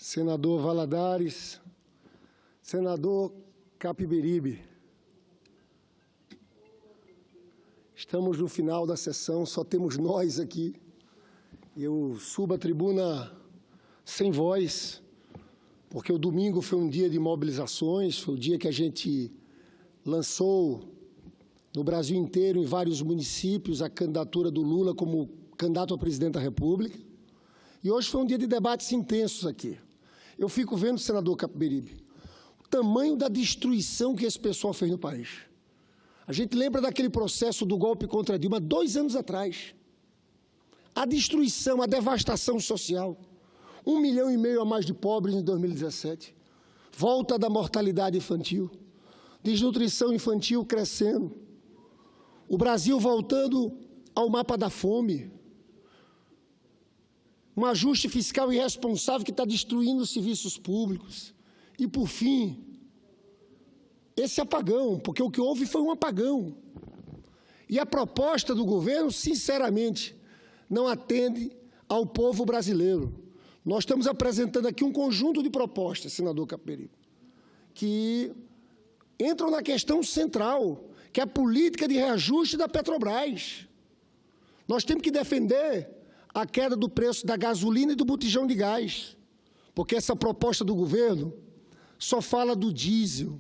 senador Valadares, senador Capiberibe. Estamos no final da sessão, só temos nós aqui. Eu subo à tribuna sem voz, porque o domingo foi um dia de mobilizações, foi o dia que a gente lançou no Brasil inteiro, em vários municípios, a candidatura do Lula como candidato a presidente da República. E hoje foi um dia de debates intensos aqui. Eu fico vendo, senador Capiberibe, o tamanho da destruição que esse pessoal fez no país. A gente lembra daquele processo do golpe contra Dilma 2 anos atrás. A destruição, a devastação social. 1,5 milhão a mais de pobres em 2017. Volta da mortalidade infantil. Desnutrição infantil crescendo. O Brasil voltando ao mapa da fome. Um ajuste fiscal irresponsável que está destruindo os serviços públicos. E, por fim, esse apagão, porque o que houve foi um apagão. E a proposta do governo, sinceramente, não atende ao povo brasileiro. Nós estamos apresentando aqui um conjunto de propostas, senador Capiberibe, que entram na questão central, que é a política de reajuste da Petrobras. Nós temos que defender a queda do preço da gasolina e do botijão de gás, porque essa proposta do governo só fala do diesel.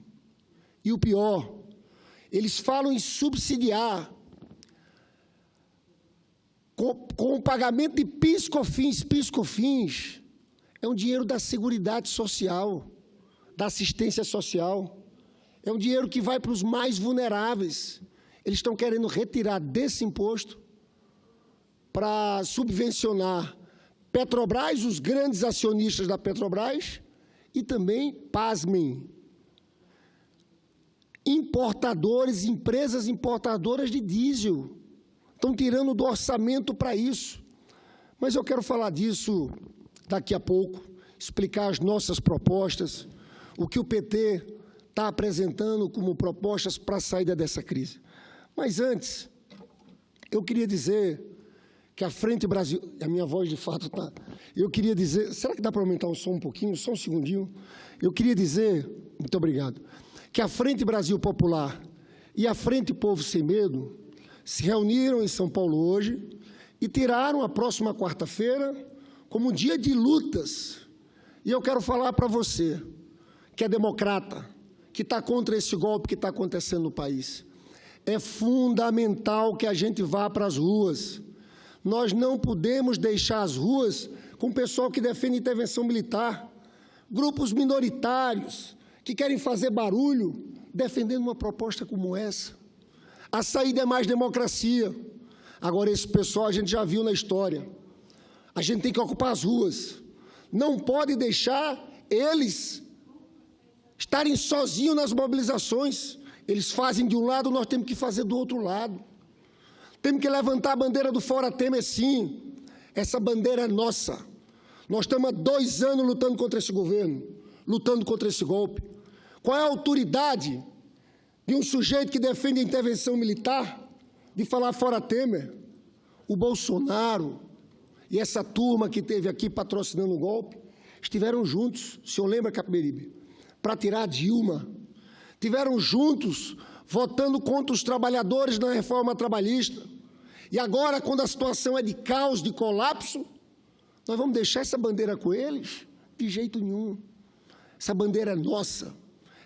E o pior, eles falam em subsidiar com o pagamento de PIS/COFINS. PIS/COFINS é um dinheiro da Seguridade Social, da assistência social. É um dinheiro que vai para os mais vulneráveis. Eles estão querendo retirar desse imposto para subvencionar Petrobras, os grandes acionistas da Petrobras, e também, pasmem, importadores, empresas importadoras de diesel. Estão tirando do orçamento para isso. Mas eu quero falar disso daqui a pouco, explicar as nossas propostas, o que o PT está apresentando como propostas para a saída dessa crise. Mas antes, eu queria dizer que a Frente Brasil... A minha voz, de fato, está... Eu queria dizer... Será que dá para aumentar o som um pouquinho? Só um segundinho. Eu queria dizer... Muito obrigado. Que a Frente Brasil Popular e a Frente Povo Sem Medo se reuniram em São Paulo hoje e tiraram a próxima quarta-feira como dia de lutas. E eu quero falar para você, que é democrata, que está contra esse golpe que está acontecendo no país. É fundamental que a gente vá para as ruas. Nós não podemos deixar as ruas com o pessoal que defende intervenção militar, grupos minoritários que querem fazer barulho defendendo uma proposta como essa. A saída é mais democracia. Agora, esse pessoal a gente já viu na história. A gente tem que ocupar as ruas. Não pode deixar eles estarem sozinhos nas mobilizações. Eles fazem de um lado, nós temos que fazer do outro lado. Temos que levantar a bandeira do Fora Temer, sim. Essa bandeira é nossa. Nós estamos há 2 anos lutando contra esse governo, lutando contra esse golpe. Qual é a autoridade de um sujeito que defende a intervenção militar de falar Fora Temer? O Bolsonaro e essa turma que esteve aqui patrocinando o golpe estiveram juntos, o senhor lembra, Capiberibe, para tirar a Dilma. Estiveram juntos votando contra os trabalhadores na reforma trabalhista. E agora, quando a situação é de caos, de colapso, nós vamos deixar essa bandeira com eles? De jeito nenhum. Essa bandeira é nossa.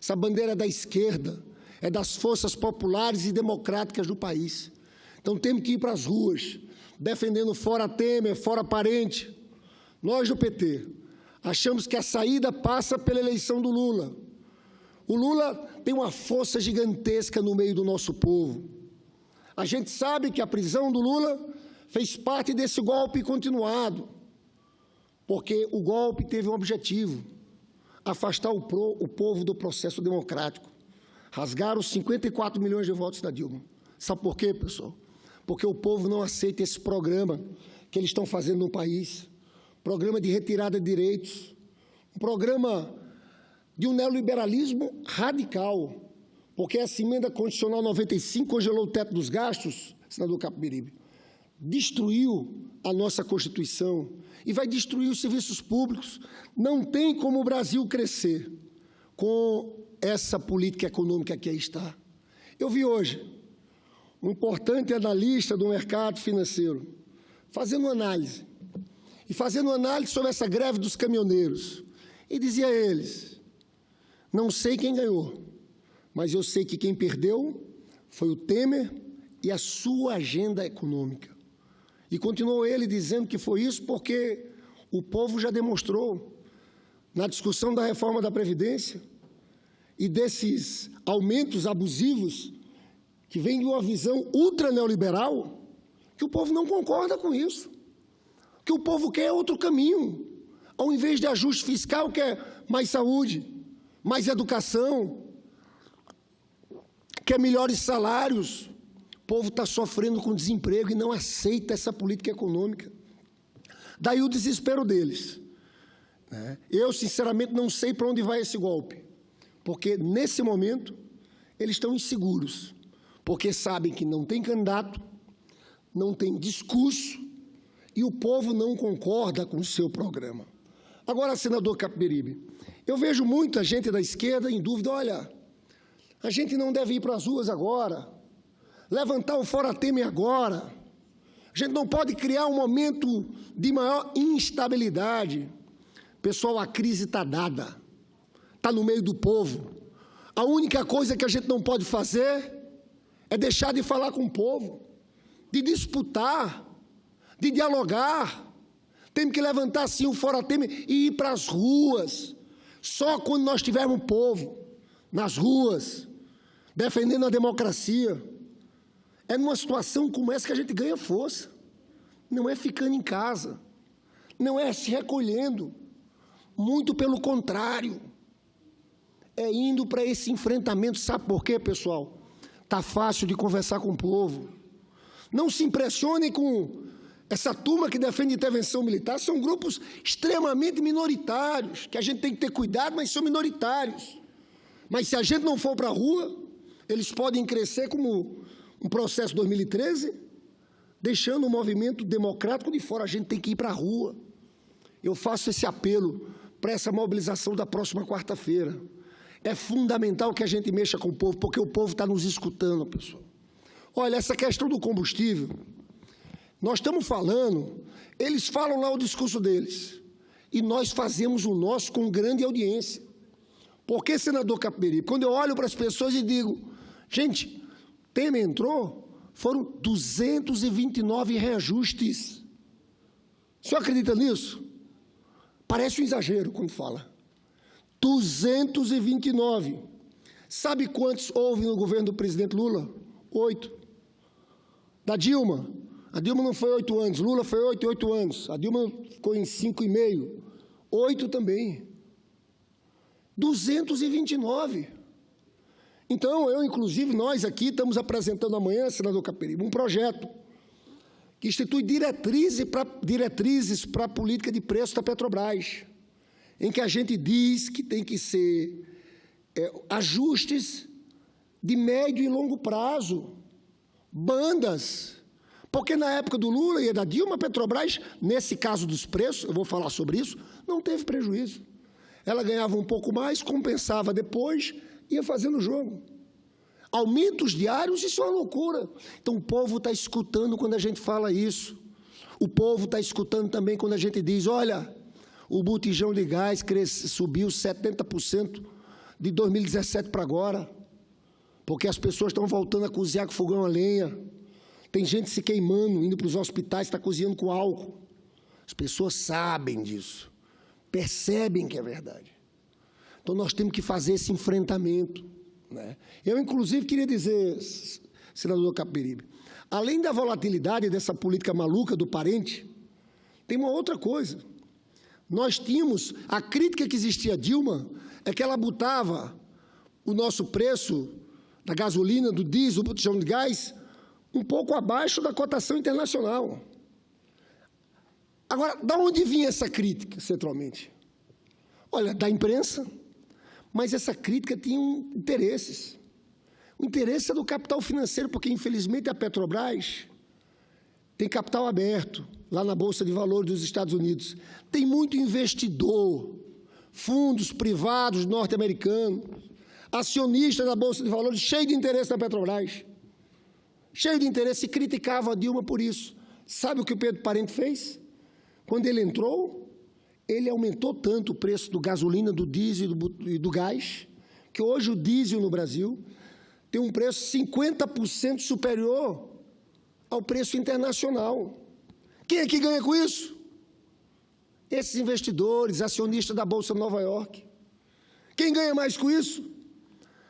Essa bandeira é da esquerda, é das forças populares e democráticas do país. Então, temos que ir para as ruas, defendendo Fora Temer, Fora Parente. Nós, do PT, achamos que a saída passa pela eleição do Lula. O Lula tem uma força gigantesca no meio do nosso povo. A gente sabe que a prisão do Lula fez parte desse golpe continuado, porque o golpe teve um objetivo: afastar o povo do processo democrático. Rasgaram os 54 milhões de votos da Dilma. Sabe por quê, pessoal? Porque o povo não aceita esse programa que eles estão fazendo no país. Programa de retirada de direitos. Um programa de um neoliberalismo radical. Porque essa emenda condicional 95 congelou o teto dos gastos, senador Capiberibe. destruiu a nossa Constituição e vai destruir os serviços públicos. Não tem como o Brasil crescer com essa política econômica que aí está. Eu vi hoje um importante analista do mercado financeiro fazendo análise sobre essa greve dos caminhoneiros. E dizia a eles: não sei quem ganhou, mas eu sei que quem perdeu foi o Temer e a sua agenda econômica. E continuou ele dizendo que foi isso porque o povo já demonstrou, na discussão da reforma da Previdência e desses aumentos abusivos que vêm de uma visão ultra-neoliberal, que o povo não concorda com isso, que o povo quer outro caminho. Ao invés de ajuste fiscal, quer mais saúde, mais educação, quer melhores salários. O povo está sofrendo com desemprego e não aceita essa política econômica. Daí o desespero deles. Eu, sinceramente, não sei para onde vai esse golpe, porque, nesse momento, eles estão inseguros, porque sabem que não tem candidato, não tem discurso e o povo não concorda com o seu programa. Agora, senador Capiberibe, eu vejo muita gente da esquerda em dúvida: olha, a gente não deve ir para as ruas agora, levantar o Fora Temer agora, a gente não pode criar um momento de maior instabilidade. Pessoal, a crise está dada, está no meio do povo. A única coisa que a gente não pode fazer é deixar de falar com o povo, de disputar, de dialogar. Temos que levantar, sim, o Fora Temer e ir para as ruas. Só quando nós tivermos povo nas ruas, defendendo a democracia, é numa situação como essa que a gente ganha força. Não é ficando em casa, não é se recolhendo, muito pelo contrário, é indo para esse enfrentamento. Sabe por quê, pessoal? Está fácil de conversar com o povo. Não se impressionem com essa turma que defende intervenção militar. São grupos extremamente minoritários, que a gente tem que ter cuidado, mas são minoritários. Mas se a gente não for para a rua, eles podem crescer como um processo 2013, deixando o movimento democrático de fora. A gente tem que ir para a rua. Eu faço esse apelo para essa mobilização da próxima quarta-feira. É fundamental que a gente mexa com o povo, porque o povo está nos escutando, pessoal. Olha, essa questão do combustível, nós estamos falando, eles falam lá o discurso deles, e nós fazemos o nosso com grande audiência. Porque, senador Capiberibe, quando eu olho para as pessoas e digo: gente, Temer entrou, foram 229 reajustes. O senhor acredita nisso? Parece um exagero quando fala. 229. Sabe quantos houve no governo do presidente Lula? 8. Da Dilma? A Dilma não foi 8 anos, Lula foi 8 anos. A Dilma ficou em 5,5. 8 também. 229. Então, inclusive, nós aqui estamos apresentando amanhã, senador Capiberibe, um projeto que institui diretrizes para a política de preço da Petrobras, em que a gente diz que tem que ser ajustes de médio e longo prazo, bandas, porque na época do Lula e da Dilma, a Petrobras, nesse caso dos preços, eu vou falar sobre isso, não teve prejuízo. Ela ganhava um pouco mais, compensava depois, ia fazendo o jogo. Aumentos diários, isso é uma loucura. Então, o povo está escutando quando a gente fala isso. O povo está escutando também quando a gente diz: olha, o botijão de gás subiu 70% de 2017 para agora, porque as pessoas estão voltando a cozinhar com fogão a lenha. Tem gente se queimando, indo para os hospitais, está cozinhando com álcool. As pessoas sabem disso, percebem que é verdade. Então, nós temos que fazer esse enfrentamento, né? Eu, inclusive, queria dizer, senador Capiberibe, além da volatilidade dessa política maluca do parente, tem uma outra coisa. Nós tínhamos, a crítica que existia a Dilma é que ela botava o nosso preço da gasolina, do diesel, do botijão de gás, um pouco abaixo da cotação internacional. Agora, de onde vinha essa crítica, centralmente? Olha, da imprensa, mas essa crítica tinha interesses. O interesse é do capital financeiro, porque, infelizmente, a Petrobras tem capital aberto lá na Bolsa de Valores dos Estados Unidos, tem muito investidor, fundos privados norte-americanos, acionistas da Bolsa de Valores, cheio de interesse na Petrobras, cheio de interesse, e criticava a Dilma por isso. Sabe o que o Pedro Parente fez? Quando ele entrou, ele aumentou tanto o preço do gasolina, do diesel e do gás, que hoje o diesel no Brasil tem um preço 50% superior ao preço internacional. Quem é que ganha com isso? Esses investidores, acionistas da Bolsa de Nova York. Quem ganha mais com isso?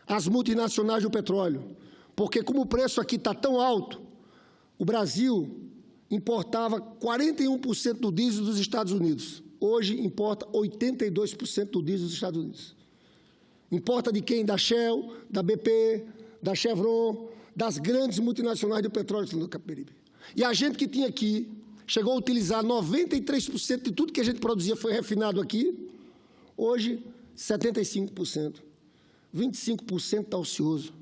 As multinacionais do petróleo. Porque como o preço aqui está tão alto, o Brasil importava 41% do diesel dos Estados Unidos. Hoje importa 82% do diesel dos Estados Unidos. Importa de quem? Da Shell, da BP, da Chevron, das grandes multinacionais do petróleo do Capibaribe. E a gente que tinha aqui, chegou a utilizar 93% de tudo que a gente produzia foi refinado aqui, hoje 75%, 25% está ocioso.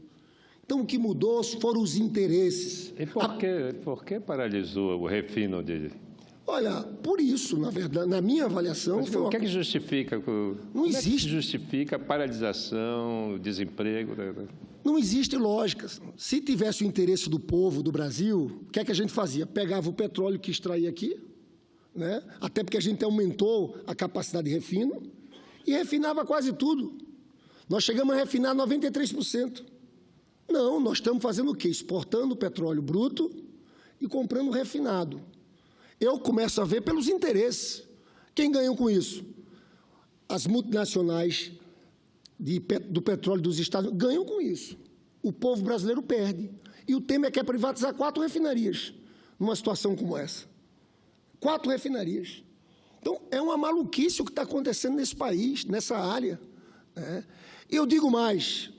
Então, o que mudou foram os interesses. E por que paralisou o refino de... Olha, por isso, na verdade, na minha avaliação... Mas o que é que justifica? Não existe. É que justifica a paralisação, o desemprego? Não existe lógica. Se tivesse o interesse do povo do Brasil, o que é que a gente fazia? Pegava o petróleo que extraía aqui, né? Até porque a gente aumentou a capacidade de refino, e refinava quase tudo. Nós chegamos a refinar 93%. Não, nós estamos fazendo o quê? Exportando petróleo bruto e comprando refinado. Eu começo a ver pelos interesses. Quem ganhou com isso? As multinacionais do petróleo dos Estados Unidos ganham com isso. O povo brasileiro perde. E o Temer quer privatizar 4 refinarias numa situação como essa. 4 refinarias. Então, é uma maluquice o que está acontecendo nesse país, nessa área, né? Eu digo mais,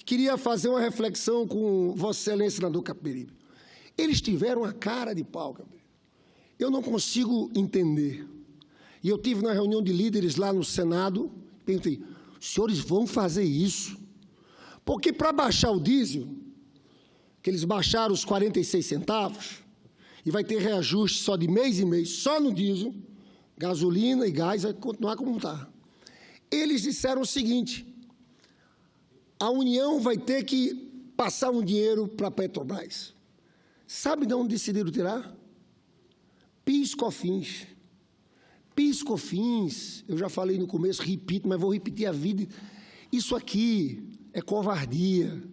queria fazer uma reflexão com Vossa Excelência, senador Capibaribe. Eles tiveram a cara de pau, Capibaribe. Eu não consigo entender. E eu tive na reunião de líderes lá no Senado, perguntei, os senhores vão fazer isso? Porque para baixar o diesel, que eles baixaram os 46 centavos, e vai ter reajuste só de mês em mês, só no diesel, gasolina e gás vai continuar como está. Eles disseram o seguinte, a União vai ter que passar um dinheiro para a Petrobras. Sabe de onde decidiram tirar? PIS/COFINS. PIS/COFINS, eu já falei no começo, repito, mas vou repetir a vida. Isso aqui é covardia.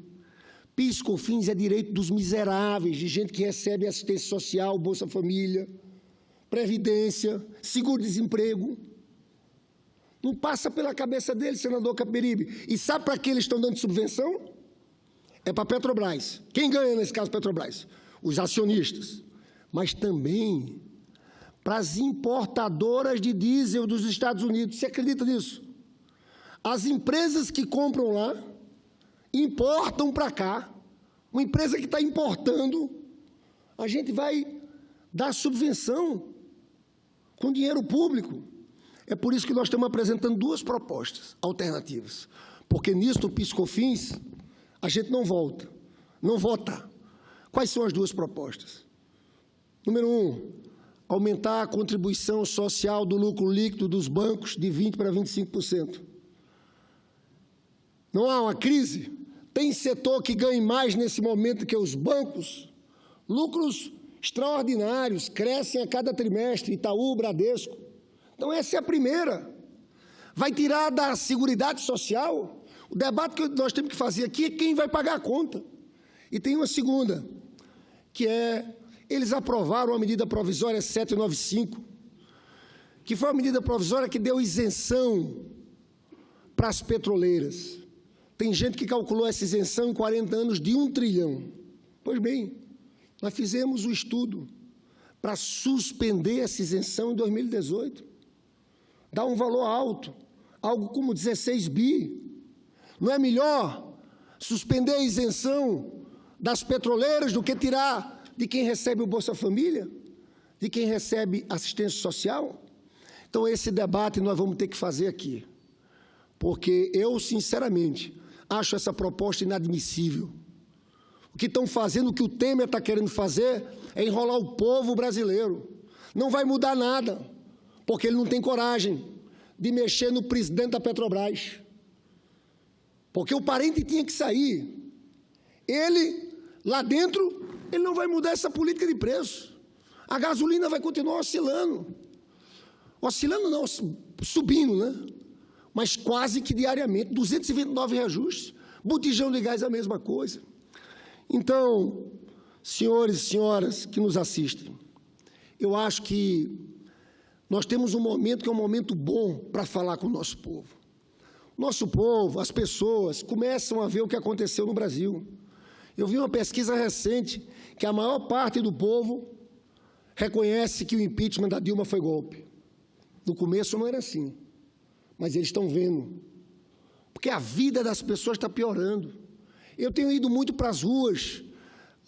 PIS/COFINS é direito dos miseráveis, de gente que recebe assistência social, Bolsa Família, Previdência, seguro-desemprego. Não passa pela cabeça deles, senador Capibaribe. E sabe para que eles estão dando subvenção? É para a Petrobras. Quem ganha nesse caso Petrobras? Os acionistas. Mas também para as importadoras de diesel dos Estados Unidos. Você acredita nisso? As empresas que compram lá, importam para cá. Uma empresa que está importando, a gente vai dar subvenção com dinheiro público. É por isso que nós estamos apresentando 2 propostas alternativas. Porque nisso, no PIS/COFINS, a gente não vota. Quais são as 2 propostas? Número 1, aumentar a contribuição social do lucro líquido dos bancos de 20% para 25%. Não há uma crise? Tem setor que ganhe mais nesse momento que os bancos? Lucros extraordinários, crescem a cada trimestre, Itaú, Bradesco. Então, essa é a primeira. Vai tirar da Seguridade Social? O debate que nós temos que fazer aqui é quem vai pagar a conta. E tem uma segunda, que é, eles aprovaram a medida provisória 795, que foi uma medida provisória que deu isenção para as petroleiras. Tem gente que calculou essa isenção em 40 anos de 1 trilhão. Pois bem, nós fizemos o estudo para suspender essa isenção em 2018. Dá um valor alto, algo como 16 bi. Não é melhor suspender a isenção das petroleiras do que tirar de quem recebe o Bolsa Família, de quem recebe assistência social? Então, esse debate nós vamos ter que fazer aqui, porque eu, sinceramente, acho essa proposta inadmissível. O que estão fazendo, o que o Temer está querendo fazer, é enrolar o povo brasileiro. Não vai mudar nada, porque ele não tem coragem de mexer no presidente da Petrobras. Porque o parente tinha que sair. Ele, lá dentro, ele não vai mudar essa política de preço. A gasolina vai continuar oscilando. Oscilando não, subindo, né? Mas quase que diariamente, 229 reajustes. Botijão de gás é a mesma coisa. Então, senhores e senhoras que nos assistem, eu acho que nós temos um momento que é um momento bom para falar com o nosso povo. Nosso povo, as pessoas, começam a ver o que aconteceu no Brasil. Eu vi uma pesquisa recente que a maior parte do povo reconhece que o impeachment da Dilma foi golpe. No começo não era assim, mas eles estão vendo. Porque a vida das pessoas está piorando. Eu tenho ido muito para as ruas,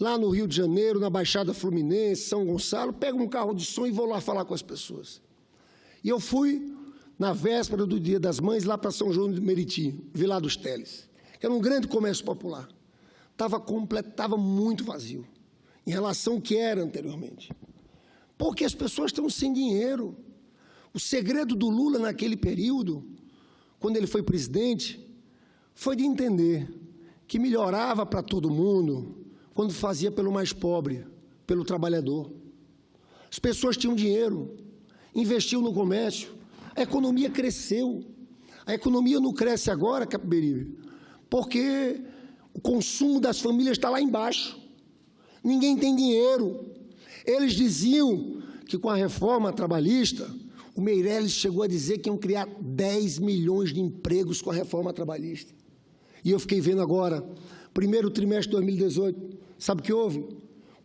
lá no Rio de Janeiro, na Baixada Fluminense, São Gonçalo, pego um carro de som e vou lá falar com as pessoas. E eu fui, na véspera do Dia das Mães, lá para São João de Meriti, Vilar dos Teles, que era um grande comércio popular. Estava muito vazio, em relação ao que era anteriormente. Porque as pessoas estão sem dinheiro. O segredo do Lula naquele período, quando ele foi presidente, foi de entender que melhorava para todo mundo quando fazia pelo mais pobre, pelo trabalhador. As pessoas tinham dinheiro, investiam no comércio, a economia cresceu. A economia não cresce agora, Capiberibe, porque o consumo das famílias está lá embaixo. Ninguém tem dinheiro. Eles diziam que com a reforma trabalhista, o Meirelles chegou a dizer que iam criar 10 milhões de empregos com a reforma trabalhista. E eu fiquei vendo agora, primeiro trimestre de 2018, sabe o que houve?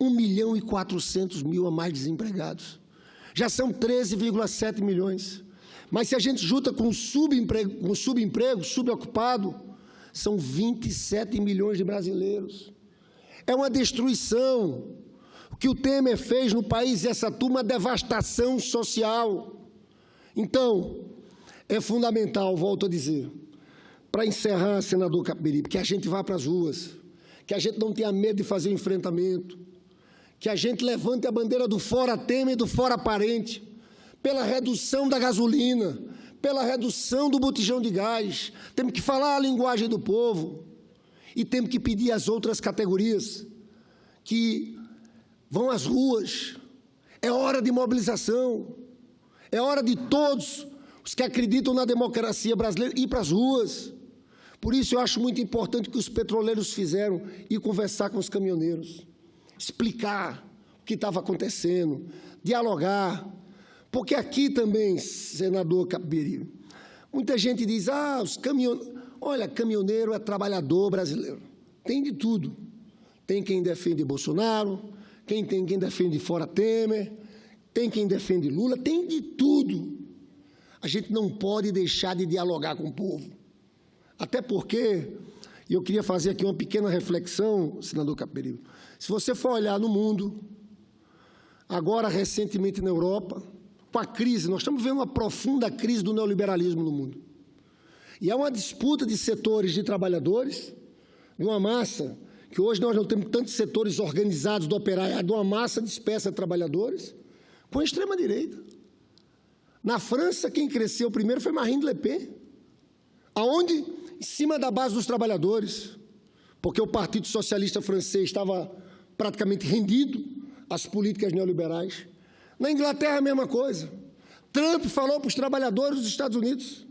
1.400.000 a mais desempregados. Já são 13,7 milhões. Mas se a gente junta com subemprego, subocupado, são 27 milhões de brasileiros. É uma destruição. O que o Temer fez no país, essa turma, devastação social. Então, é fundamental, volto a dizer, para encerrar, senador Capiberibe, que a gente vá para as ruas, que a gente não tenha medo de fazer o enfrentamento, que a gente levante a bandeira do fora Temer e do fora parente, pela redução da gasolina, pela redução do botijão de gás. Temos que falar a linguagem do povo e temos que pedir às outras categorias que vão às ruas. É hora de mobilização, é hora de todos os que acreditam na democracia brasileira ir para as ruas. Por isso eu acho muito importante o que os petroleiros fizeram, ir conversar com os caminhoneiros, explicar o que estava acontecendo, dialogar. Porque aqui também, senador Capiberibe, muita gente diz, os caminhoneiros... Olha, caminhoneiro é trabalhador brasileiro. Tem de tudo. Tem quem defende Bolsonaro, tem quem defende fora Temer, tem quem defende Lula, tem de tudo. A gente não pode deixar de dialogar com o povo. Até porque, e eu queria fazer aqui uma pequena reflexão, senador Capiberibe, se você for olhar no mundo, agora recentemente na Europa, com a crise, nós estamos vendo uma profunda crise do neoliberalismo no mundo. E é uma disputa de setores de trabalhadores, de uma massa, que hoje nós não temos tantos setores organizados do operário, de uma massa dispersa de trabalhadores, com a extrema-direita. Na França, quem cresceu primeiro foi Marine Le Pen. Aonde? Em cima da base dos trabalhadores, porque o Partido Socialista francês estava praticamente rendido às políticas neoliberais. Na Inglaterra, a mesma coisa. Trump falou para os trabalhadores dos Estados Unidos.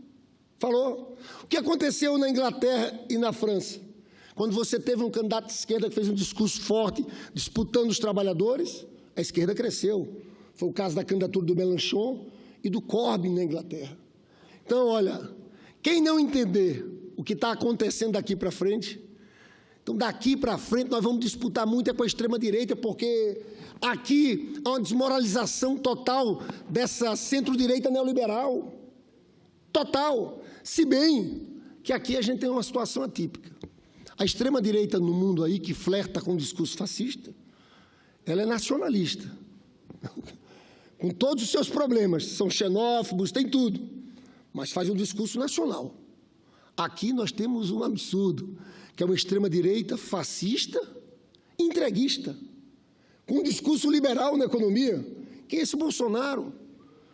Falou. O que aconteceu na Inglaterra e na França? Quando você teve um candidato de esquerda que fez um discurso forte, disputando os trabalhadores, a esquerda cresceu. Foi o caso da candidatura do Mélenchon e do Corbyn na Inglaterra. Então, olha, quem não entender o que está acontecendo daqui para frente, então daqui para frente nós vamos disputar muito com a extrema-direita, porque aqui há uma desmoralização total dessa centro-direita neoliberal. Total. Se bem que aqui a gente tem uma situação atípica. A extrema-direita no mundo aí, que flerta com o discurso fascista, ela é nacionalista. Com todos os seus problemas, são xenófobos, tem tudo, mas faz um discurso nacional. Aqui nós temos um absurdo, que é uma extrema-direita fascista entreguista, com um discurso liberal na economia, que é esse Bolsonaro,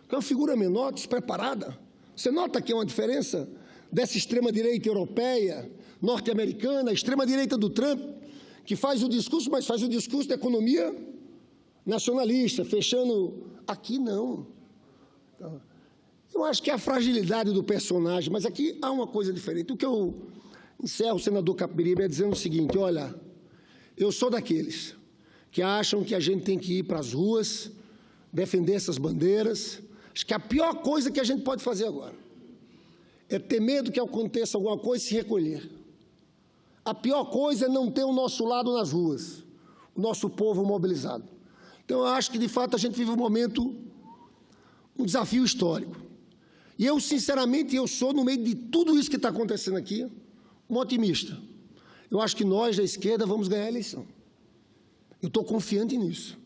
que é uma figura menor, despreparada. Você nota que é uma diferença dessa extrema-direita europeia, norte-americana, a extrema-direita do Trump, que faz o discurso, mas faz o discurso da economia nacionalista, fechando. Aqui não. Eu acho que é a fragilidade do personagem, mas aqui há uma coisa diferente. O que eu encerro, o senador Capiberibe, é dizendo o seguinte: olha, eu sou daqueles que acham que a gente tem que ir para as ruas, defender essas bandeiras. Acho que a pior coisa que a gente pode fazer agora é ter medo que aconteça alguma coisa e se recolher. A pior coisa é não ter o nosso lado nas ruas, o nosso povo mobilizado. Então, eu acho que, de fato, a gente vive um momento, um desafio histórico. E eu, sinceramente, eu sou, no meio de tudo isso que está acontecendo aqui, um otimista. Eu acho que nós, da esquerda, vamos ganhar a eleição. Eu estou confiante nisso.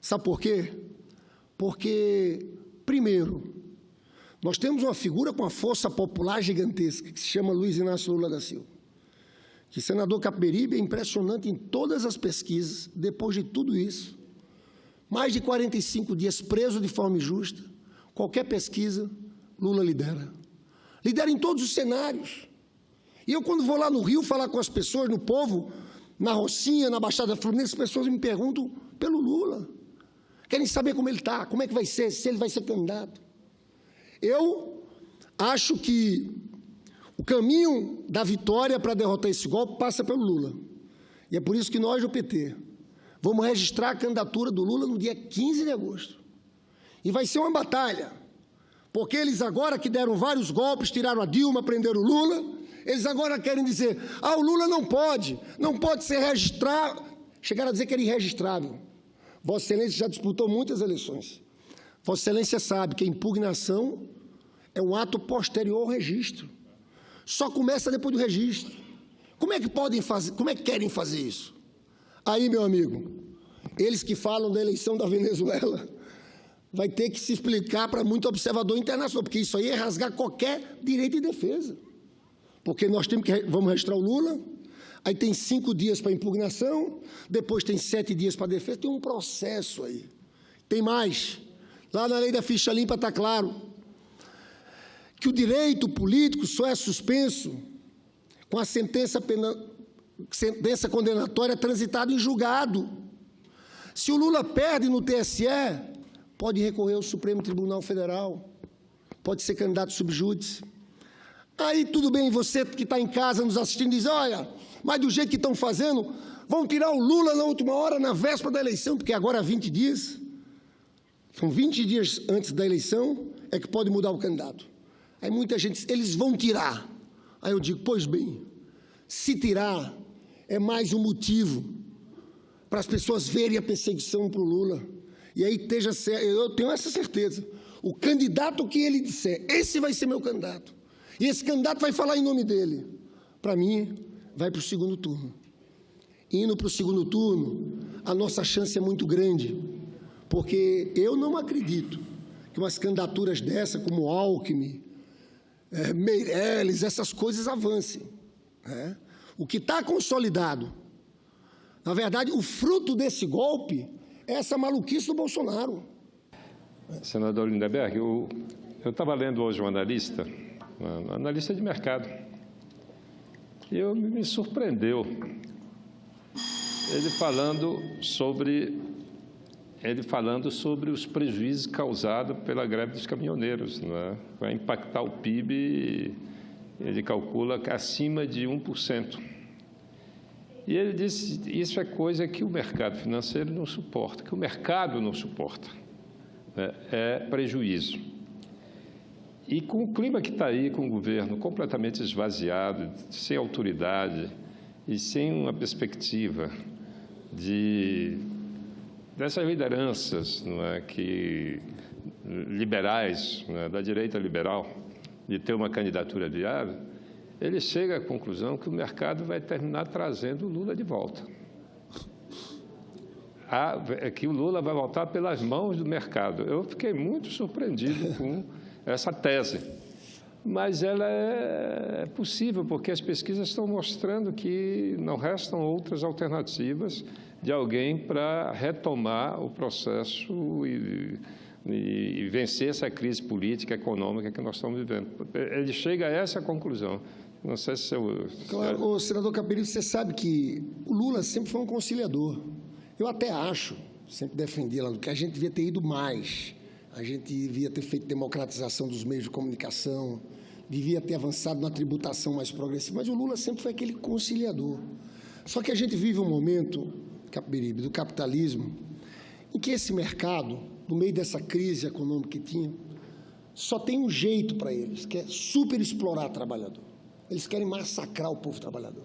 Sabe por quê? Porque, primeiro, nós temos uma figura com uma força popular gigantesca, que se chama Luiz Inácio Lula da Silva. Que senador Capiberibe é impressionante em todas as pesquisas, depois de tudo isso, mais de 45 dias preso de forma injusta, qualquer pesquisa, Lula lidera. Lidera em todos os cenários. E eu, quando vou lá no Rio falar com as pessoas, no povo, na Rocinha, na Baixada Fluminense, as pessoas me perguntam pelo Lula. Querem saber como ele está, como é que vai ser, se ele vai ser candidato. Eu acho que o caminho da vitória para derrotar esse golpe passa pelo Lula. E é por isso que nós, do PT, vamos registrar a candidatura do Lula no dia 15 de agosto. E vai ser uma batalha, porque eles agora que deram vários golpes, tiraram a Dilma, prenderam o Lula, eles agora querem dizer, o Lula não pode ser registrado, chegaram a dizer que era irregistrável. Vossa Excelência já disputou muitas eleições. Vossa Excelência sabe que a impugnação é um ato posterior ao registro. Só começa depois do registro. Como é que podem fazer, como é que querem fazer isso? Aí, meu amigo, eles que falam da eleição da Venezuela, vai ter que se explicar para muito observador internacional, porque isso aí é rasgar qualquer direito de defesa. Porque nós vamos registrar o Lula, aí tem 5 dias para impugnação, depois tem 7 dias para defesa, tem um processo aí. Tem mais. Lá na lei da ficha limpa está claro que o direito político só é suspenso com a sentença condenatória transitada em julgado. Se o Lula perde no TSE, pode recorrer ao Supremo Tribunal Federal, pode ser candidato subjúdice. Aí, tudo bem, você que está em casa nos assistindo, diz, olha, mas do jeito que estão fazendo, vão tirar o Lula na última hora, na véspera da eleição, porque agora há 20 dias, são 20 dias antes da eleição, é que pode mudar o candidato. Aí muita gente diz, eles vão tirar. Aí eu digo, pois bem, se tirar, é mais um motivo para as pessoas verem a perseguição para o Lula. E aí, eu tenho essa certeza, o candidato que ele disser, esse vai ser meu candidato, e esse candidato vai falar em nome dele, para mim, vai para o segundo turno. Indo para o segundo turno, a nossa chance é muito grande, porque eu não acredito que umas candidaturas dessa, como Alckmin, Meirelles, essas coisas avancem. Né? O que está consolidado, na verdade, o fruto desse golpe é essa maluquice do Bolsonaro. Senador Lindenberg, eu estava lendo hoje um analista de mercado, e me surpreendeu ele falando sobre os prejuízos causados pela greve dos caminhoneiros, né? Vai impactar o PIB, ele calcula acima de 1%. E ele disse, isso é coisa que o mercado financeiro não suporta, que o mercado não suporta, né? É prejuízo. E com o clima que está aí, com o governo completamente esvaziado, sem autoridade e sem uma perspectiva dessas lideranças, não é, liberais, não é, da direita liberal, de ter uma candidatura viável, ele chega à conclusão que o mercado vai terminar trazendo o Lula de volta. Que o Lula vai voltar pelas mãos do mercado. Eu fiquei muito surpreendido com essa tese, mas ela é possível, porque as pesquisas estão mostrando que não restam outras alternativas de alguém para retomar o processo e vencer essa crise política, econômica que nós estamos vivendo. Ele chega a essa conclusão. Não sei se eu... Claro, senador Capiberibe, você sabe que o Lula sempre foi um conciliador. Eu até acho, sempre defendi lá, que a gente devia ter ido mais. A gente devia ter feito democratização dos meios de comunicação, devia ter avançado na tributação mais progressiva, mas o Lula sempre foi aquele conciliador. Só que a gente vive um momento, Capiberibe, do capitalismo, em que esse mercado, no meio dessa crise econômica que tinha, só tem um jeito para eles, que é superexplorar o trabalhador. Eles querem massacrar o povo trabalhador.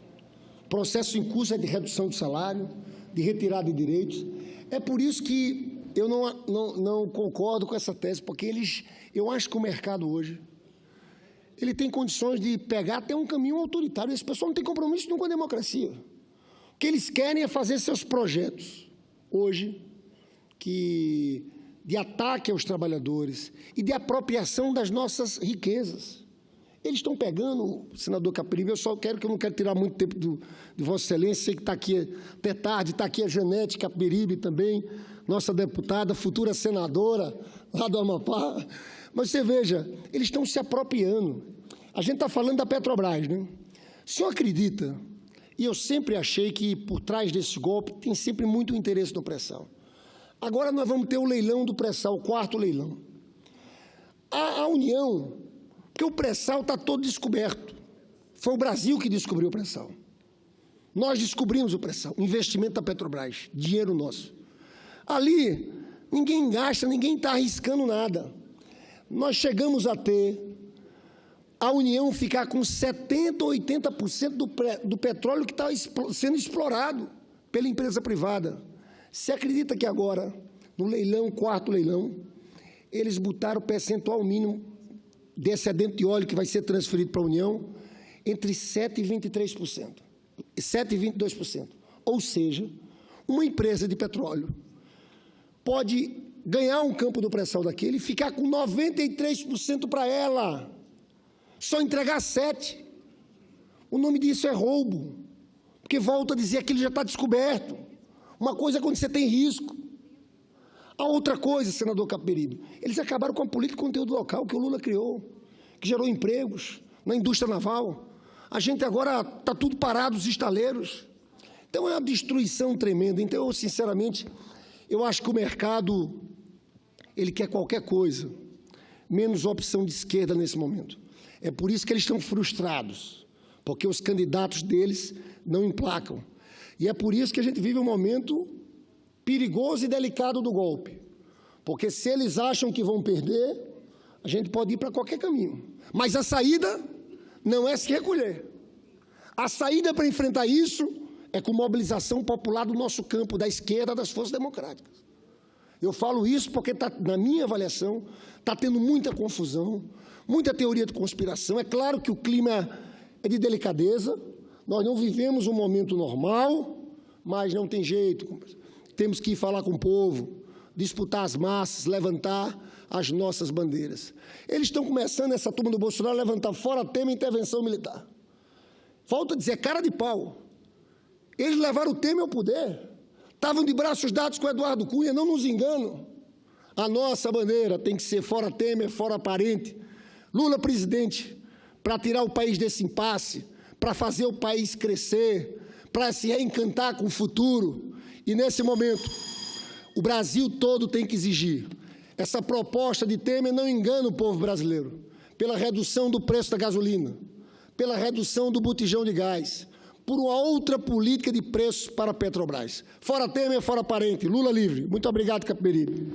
O processo em curso é de redução de salário, de retirada de direitos. É por isso que eu não concordo com essa tese, porque eu acho que o mercado hoje ele tem condições de pegar até um caminho autoritário. Esse pessoal não tem compromisso nenhum com a democracia. O que eles querem é fazer seus projetos hoje de ataque aos trabalhadores e de apropriação das nossas riquezas. Eles estão pegando, senador Capiberibe, eu não quero tirar muito tempo de Vossa Excelência, sei que está aqui até tarde, está aqui a Janete Capiberibe também, nossa deputada, futura senadora lá do Amapá. Mas você veja, eles estão se apropriando. A gente está falando da Petrobras, né? O senhor acredita, e eu sempre achei que por trás desse golpe tem sempre muito interesse do pré-sal. Agora nós vamos ter o leilão do pré-sal, o 4º leilão. A União, porque o pré-sal está todo descoberto. Foi o Brasil que descobriu o pré-sal. Nós descobrimos o pré-sal, investimento da Petrobras, dinheiro nosso. Ali, ninguém gasta, ninguém está arriscando nada. Nós chegamos a ter a União ficar com 70% ou 80% do petróleo que está sendo explorado pela empresa privada. Você acredita que agora, no leilão, 4º leilão, eles botaram o percentual mínimo de excedente de óleo que vai ser transferido para a União entre 7% e 23%, 7% e 22%. Ou seja, uma empresa de petróleo pode ganhar um campo do pré-sal daquele e ficar com 93% para ela, só entregar 7%. O nome disso é roubo, porque volta a dizer que ele já está descoberto. Uma coisa é quando você tem risco. A outra coisa, senador Capiberibe, eles acabaram com a política de conteúdo local que o Lula criou, que gerou empregos na indústria naval. A gente agora está tudo parado, os estaleiros. Então, é uma destruição tremenda. Então, eu, sinceramente, eu acho que o mercado, ele quer qualquer coisa, menos opção de esquerda nesse momento. É por isso que eles estão frustrados, porque os candidatos deles não emplacam. E é por isso que a gente vive um momento perigoso e delicado do golpe, porque se eles acham que vão perder, a gente pode ir para qualquer caminho. Mas a saída não é se recolher. A saída para enfrentar isso é com mobilização popular do nosso campo, da esquerda, das forças democráticas. Eu falo isso porque, na minha avaliação, está tendo muita confusão, muita teoria de conspiração. É claro que o clima é de delicadeza, nós não vivemos um momento normal, mas não tem jeito. Temos que ir falar com o povo, disputar as massas, levantar as nossas bandeiras. Eles estão começando, essa turma do Bolsonaro, a levantar fora Temer intervenção militar. Falta dizer, cara de pau. Eles levaram o Temer ao poder. Estavam de braços dados com o Eduardo Cunha, não nos enganam. A nossa bandeira tem que ser fora Temer, fora parente. Lula presidente, para tirar o país desse impasse, para fazer o país crescer, para se reencantar com o futuro. E, nesse momento, o Brasil todo tem que exigir. Essa proposta de Temer não engana o povo brasileiro, pela redução do preço da gasolina, pela redução do botijão de gás, por uma outra política de preços para a Petrobras. Fora Temer, fora parente. Lula livre. Muito obrigado, Capiberibe.